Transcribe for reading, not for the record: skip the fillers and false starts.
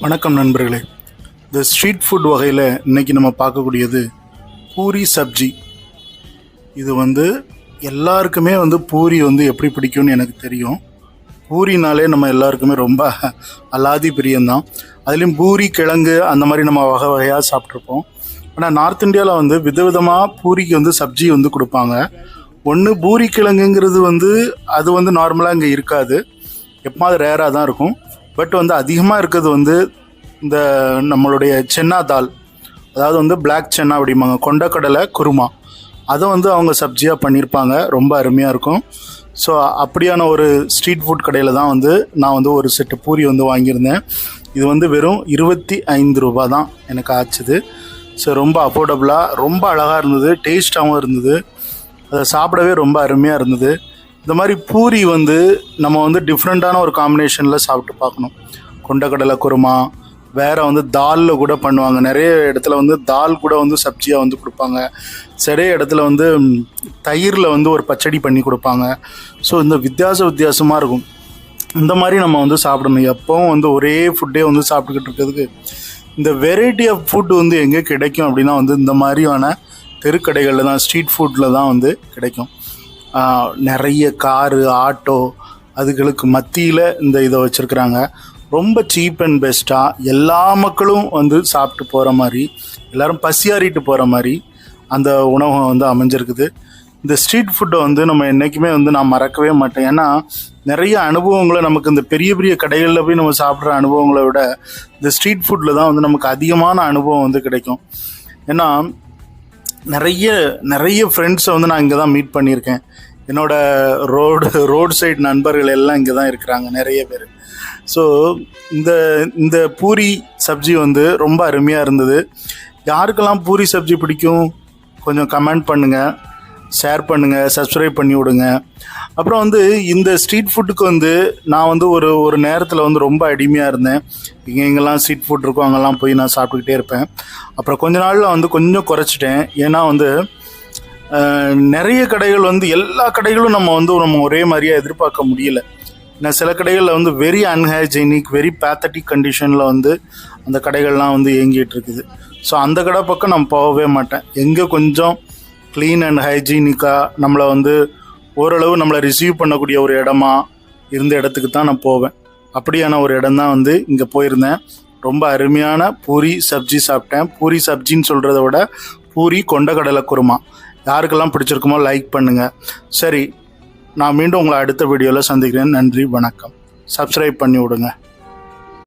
வணக்கம் நண்பர்களே. இந்த ஸ்ட்ரீட் ஃபுட் வகையில் இன்றைக்கி நம்ம பார்க்கக்கூடியது பூரி சப்ஜி. இது எல்லாருக்குமே பூரி எப்படி பிடிக்கும்னு எனக்கு தெரியும். பூரினாலே நம்ம எல்லாருக்குமே ரொம்ப அலாதி பிரியம்தான். அதுலேயும் பூரி கிழங்கு அந்த மாதிரி நம்ம வகை வகையாக சாப்பிட்ருப்போம். ஆனால் நார்த் இந்தியாவில் விதவிதமாக பூரிக்கு சப்ஜி கொடுப்பாங்க. ஒன்று பூரி கிழங்குங்கிறது அது நார்மலாக இங்கே இருக்காது, எப்போது ரேராக தான் இருக்கும். பட் அதிகமாக இருக்கிறது இந்த நம்மளுடைய சென்னா தால், அதாவது பிளாக் சென்னா அப்படிம்பாங்க, கொண்டக்கடலை குருமா. அதை அவங்க சப்ஜியாக பண்ணியிருப்பாங்க, ரொம்ப அருமையாக இருக்கும். ஸோ அப்படியான ஒரு ஸ்ட்ரீட் ஃபுட் கடையில் தான் நான் ஒரு செட்டு பூரி வாங்கியிருந்தேன். இது வெறும் 25 ரூபா தான் எனக்கு ஆச்சுது. ஸோ ரொம்ப அஃபோர்டபுளாக, ரொம்ப அழகாக இருந்தது, டேஸ்ட்டாகவும் இருந்தது, அதை சாப்பிடவே ரொம்ப அருமையாக இருந்தது. இந்த மாதிரி பூரி நம்ம டிஃப்ரெண்ட்டான ஒரு காம்பினேஷனில் சாப்பிட்டு பார்க்கணும். கொண்டக்கடலை குருமா, வேறு தாலில் கூட பண்ணுவாங்க. நிறைய இடத்துல தால் கூட சப்ஜியாக கொடுப்பாங்க. நிறைய இடத்துல தயிரில் ஒரு பச்சடி பண்ணி கொடுப்பாங்க. ஸோ இந்த வித்தியாசமாக இருக்கும். இந்த மாதிரி நம்ம சாப்பிடணும். எப்போவும் ஒரே ஃபுட்டே சாப்பிட்டுக்கிட்டு இருக்கிறதுக்கு இந்த வெரைட்டி ஆஃப் ஃபுட் எங்கே கிடைக்கும் அப்படின்னா இந்த மாதிரியான தெருக்கடைகளில் தான், ஸ்ட்ரீட் ஃபுட்டில் தான் கிடைக்கும். நிறைய காரு, ஆட்டோ, அதுகளுக்கு மத்தியில் இந்த இதை வச்சுருக்குறாங்க. ரொம்ப சீப் அண்ட் பெஸ்ட்டாக எல்லா மக்களும் சாப்பிட்டு போகிற மாதிரி, எல்லோரும் பசியாறிட்டு போகிற மாதிரி அந்த உணவகம் அமைஞ்சிருக்குது. இந்த ஸ்ட்ரீட் ஃபுட்டை நம்ம என்றைக்குமே நான் மறக்கவே மாட்டேன். ஏன்னா நிறைய அனுபவங்களை நமக்கு இந்த பெரிய பெரிய கடைகளில் போய் நம்ம சாப்பிட்ற அனுபவங்களை விட இந்த ஸ்ட்ரீட் ஃபுட்டில் தான் நமக்கு அதிகமான அனுபவம் கிடைக்கும். ஏன்னா நிறைய ஃப்ரெண்ட்ஸை நான் இங்கே தான் மீட் பண்ணியிருக்கேன். என்னோடய ரோடு சைடு நண்பர்கள் எல்லாம் இங்கே தான் இருக்கிறாங்க, நிறைய பேர். ஸோ இந்த பூரி சப்ஜி ரொம்ப அருமையாக இருந்தது. யாருக்கெல்லாம் பூரி சப்ஜி பிடிக்கும் கொஞ்சம் கமெண்ட் பண்ணுங்கள், ஷேர் பண்ணுங்கள், சப்ஸ்கிரைப் பண்ணி விடுங்க. அப்புறம் இந்த ஸ்ட்ரீட் ஃபுட்டுக்கு நான் ஒரு நேரத்தில் ரொம்ப அடிமையாக இருந்தேன். எங்கெங்கெல்லாம் ஸ்ட்ரீட் ஃபுட் இருக்கோ அங்கெல்லாம் போய் நான் சாப்பிட்டுக்கிட்டே இருப்பேன். அப்புறம் கொஞ்ச நாளில் கொஞ்சம் குறைச்சிட்டேன். ஏன்னா நிறைய கடைகள் எல்லா கடைகளும் நம்ம ஒரே மாதிரியாக எதிர்பார்க்க முடியல. ஏன்னா சில கடைகளில் வெரி அன்ஹைஜீனிக், வெரி பேத்தட்டிக் கண்டிஷனில் அந்த கடைகள்லாம் இயங்கிட்டு இருக்குது. ஸோ அந்த கடை பக்கம் நான் போகவே மாட்டேன். எங்கே கொஞ்சம் க்ளீன் அண்ட் ஹைஜீனிக்காக நம்மளை ஓரளவு நம்மளை ரிசீவ் பண்ணக்கூடிய ஒரு இடமா இருந்த இடத்துக்கு தான் நான் போவேன். அப்படியான ஒரு இடம் தான் இங்கே போயிருந்தேன். ரொம்ப அருமையான பூரி சப்ஜி சாப்பிட்டேன். பூரி சப்ஜின்னு சொல்கிறத விட பூரி கொண்டக்கடலை குருமா. யாருக்கெல்லாம் பிடிச்சிருக்குமோ லைக் பண்ணுங்கள். சரி, நான் மீண்டும் உங்களை அடுத்த வீடியோவில் சந்திக்கிறேன். நன்றி, வணக்கம். சப்ஸ்கிரைப் பண்ணி விடுங்க.